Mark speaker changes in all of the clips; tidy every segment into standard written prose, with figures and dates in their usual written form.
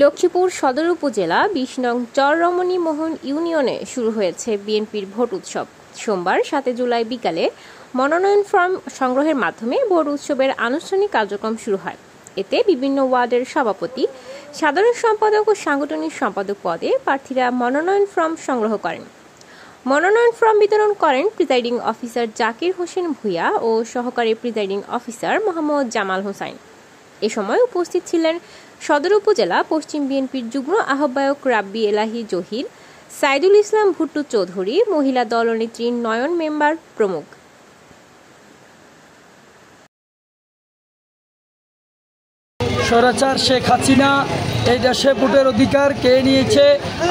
Speaker 1: লক্ষ্মীপুর সদর উপজেলা ২০ নং চর রমণী মোহন ইউনিয়নে শুরু হয়েছে বিএনপির ভোট উৎসব। সোমবার ৭ জুলাই বিকালে মনোনয়ন ফর্ম সংগ্রহের মাধ্যমে ভোট উৎসবের আনুষ্ঠানিক কার্যক্রম শুরু হয়। এতে বিভিন্ন ওয়ার্ডের সভাপতি, সাধারণ সম্পাদক ও সাংগঠনিক সম্পাদক পদে প্রার্থীরা মনোনয়ন ফর্ম সংগ্রহ করেন। মনোনয়ন ফর্ম বিতরণ করেন প্রিজাইডিং অফিসার জাকির হোসেন ভূঁইয়া ও সহকারী প্রিজাইডিং অফিসার মোহাম্মদ জামাল হোসাইন। এ সময় উপস্থিত ছিলেন সদর উপজেলা পশ্চিম বিএনপির যুগ্ম আহ্বায়ক রাব্বি এলাহি জহির, সাইদুল ইসলাম ভুট্টু চৌধুরী, মহিলা দলনেত্রী নয়ন মেম্বার প্রমুখ।
Speaker 2: স্বৈরাচার শেখ হাসিনা এই দেশে ভোটের অধিকার কে নিয়েছে।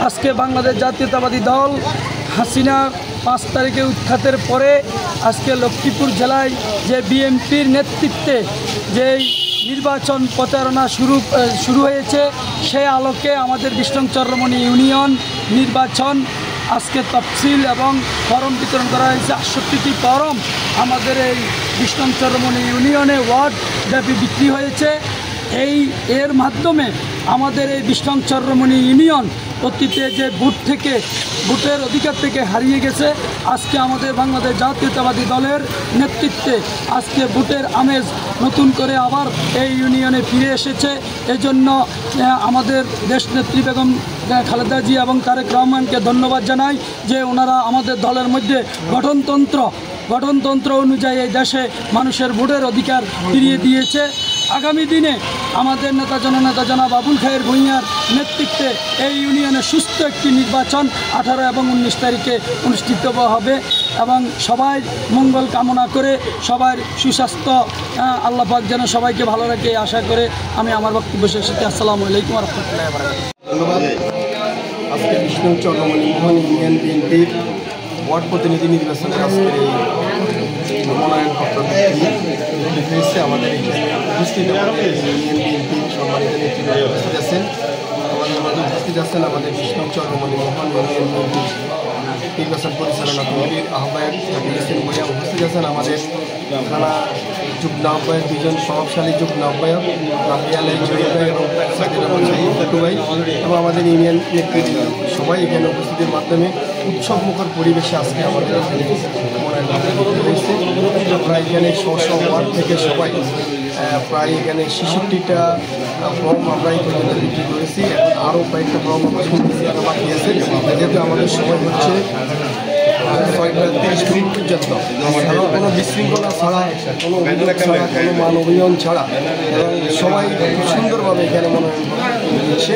Speaker 2: আজকে বাংলাদেশ জাতীয়তাবাদী দল হাসিনা ৫ তারিখে উৎখাতের পরে আজকে লক্ষ্মীপুর জেলায় যে বিএনপির নেতৃত্বে যেই নির্বাচন প্রচারণা শুরু হয়েছে, সে আলোকে আমাদের ২০ নং চর রমণী ইউনিয়ন নির্বাচন আজকে তফসিল এবং ফরম বিতরণ করা হয়েছে। ৬৮টি ফরম আমাদের এই ২০ নং চর রমণী ইউনিয়নে ওয়ার্ড ব্যাপী বিক্রি হয়েছে। এর মাধ্যমে আমাদের এই ২০ নং চর রমণী ইউনিয়ন অতীতে যে ভোটের অধিকার থেকে হারিয়ে গেছে, আজকে আমাদের বাংলাদেশ জাতীয়তাবাদী দলের নেতৃত্বে আজকে ভোটের আমেজ নতুন করে আবার এই ইউনিয়নে ফিরে এসেছে। এজন্য আমাদের দেশনেত্রী বেগম খালেদা জিয়া এবং তারেক রহমানকে ধন্যবাদ জানাই যে ওনারা আমাদের দলের মধ্যে গঠনতন্ত্র অনুযায়ী এই দেশে মানুষের ভোটের অধিকার ফিরিয়ে দিয়েছে। আগামী দিনে আমাদের নেতা জননেতা জনাব আবুল খায়ের ভূঁইয়ার নেতৃত্বে এই ইউনিয়নে সুস্থ একটি নির্বাচন ১৮ এবং ১৯ তারিখে অনুষ্ঠিত হবে এবং সবাই মঙ্গল কামনা করে সবার সুস্বাস্থ্য আল্লাহ পাক যেন সবাইকে ভালো রাখে আশা করে আমি আমার বক্তব্য শেষ করছি। আসসালামু আলাইকুম ওয়া রাহমাতুল্লাহি ওয়া বারাকাতুহু।
Speaker 3: ধন্যবাদ। আজকে ২০ নং চর রমণী মোহন ইউনিয়ন বিএনপির ওয়ার্ড প্রতিনিধি নির্বাচনের আজকের এই মনোনয়নপত্র বিক্রি হয়েছে। আমাদের এখানে উপস্থিত ইউনিয়ন বিএনপির সম্মানিত নেতৃত্ব উপস্থিত আছেন। আমাদের মধ্যে উপস্থিত আছেন আমাদের ২০ নং চর রমণী মোহন ইউনিয়ন বিএনপির নির্বাচন পরিচালনা কমিটির আহ্বায়ক জাকির হোসেন ভূঁইয়া উপস্থিত আছেন। আমাদের থানা যুগ্ম আহ্বায়ক, ২জন প্রভাবশালী যুগ্ম আহ্বায়ক রাব্বি এলাহি জহির ভাই এবং সাইদুল ভাই এবং আমাদের ইউনিয়ন নেতৃত্ব সবাই এখানে উপস্থিতির মাধ্যমে উৎসবমুখর পরিবেশে আজকে আমাদের এখানে মনোনয়ন হয়েছে। প্রায় এখানে স্ব ওয়ার্ড থেকে সবাই প্রায় এখানে ৬৬টা ফর্ম আমরা এই পর্যন্ত বিক্রি করেছি। এখন আরও কয়েকটা ফর্ম আমরা শুনতেছি আরও বাকি আছে, যেহেতু আমাদের সময় হচ্ছে ৬টা ৩০ মিনিট পর্যন্ত কোনো বিশৃঙ্খলা ছাড়া, কোনো অভিযোগ ছাড়া, কোনো মান অভিযান ছাড়া এবং সবাই খুব সুন্দরভাবে এখানে মনোনয়ন দিচ্ছে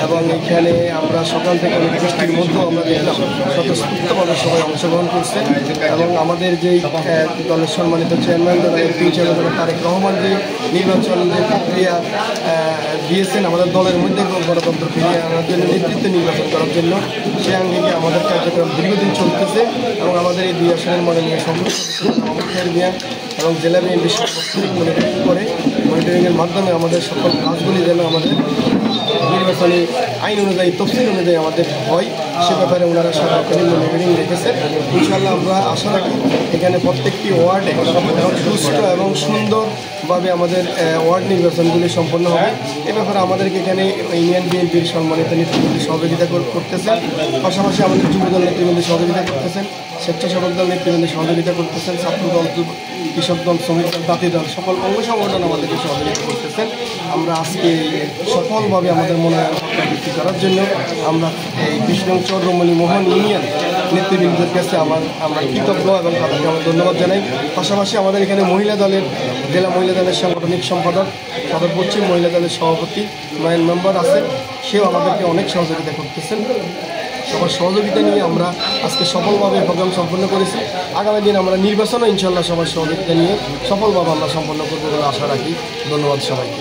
Speaker 3: এবং এখানে আমরা সকাল থেকে অনেক বৃষ্টির মধ্যেও আমরা দেখলাম স্বতঃস্ফূর্তভাবে সবাই অংশগ্রহণ করছে এবং আমাদের যেই দলের সম্মানিত চেয়ারম্যান তারেক রহমান যে নির্বাচন যে প্রক্রিয়া দিয়েছেন আমাদের দলের মধ্যে গণতন্ত্র ফিরিয়ে আনার জন্য, নেতৃত্বে নির্বাচন করার জন্য, সে আঙ্গিকে আমাদের কার্যক্রম দীর্ঘদিন চলতেছে এবং আমাদের এই ২ আসনের মনোনয়ন সংগ্রহ এবং জেলা বিএনপি মনিটরিং করে মনিটরিংয়ের মাধ্যমে আমাদের সকল কাজগুলি যেন আমাদের নির্বাচনী আইন অনুযায়ী, তফসিল অনুযায়ী আমাদের হয়, সে ব্যাপারে ওনারা সরকারি মনিটরিং রেখেছেন। ইনশাআল্লাহ আমরা আশা রাখি এখানে প্রত্যেকটি ওয়ার্ডে সুষ্ঠু এবং সুন্দরভাবে আমাদের ওয়ার্ড নির্বাচনগুলি সম্পন্ন হবে। এ ব্যাপারে আমাদেরকে এখানে ইউনিয়ন বিএনপির সম্মানিত নেতৃবৃন্দ সহযোগিতা করতেছেন, পাশাপাশি আমাদের যুবদল নেতৃবৃন্দ সহযোগিতা করতেছেন, স্বেচ্ছাসেবক দল নেতৃবৃন্দ সহযোগিতা করতেছেন, ছাত্রদল, কৃষক দল, শ্রমিক দল, জাতীয় দল, সকল অঙ্গ সংগঠন আমাদেরকে সহযোগিতা করতেছেন। আমরা আজকে সফলভাবে আমাদের মনোনয়নপত্র বিক্রি করার জন্য আমরা এই ২০ নং চর রমণী মোহন ইউনিয়ন নেতৃবৃন্দের কাছে আমরা কৃতজ্ঞ এবং তাদেরকে আমরা ধন্যবাদ জানাই। পাশাপাশি আমাদের এখানে মহিলা দলের জেলা মহিলা দলের সাংগঠনিক সম্পাদক, সদর পশ্চিম মহিলা দলের সভাপতি নয়ন মেম্বার আছেন, সেও আমাদেরকে অনেক সহযোগিতা করতেছেন। সবার সহযোগিতা নিয়ে আমরা আজকে সফলভাবে প্রোগ্রাম সম্পন্ন করেছি। আগামী দিন আমরা নির্বাচনও ইনশাআল্লাহ সবার সহযোগিতা নিয়ে সফলভাবে আমরা সম্পন্ন করবো বলে আশা রাখি। ধন্যবাদ সবাইকে।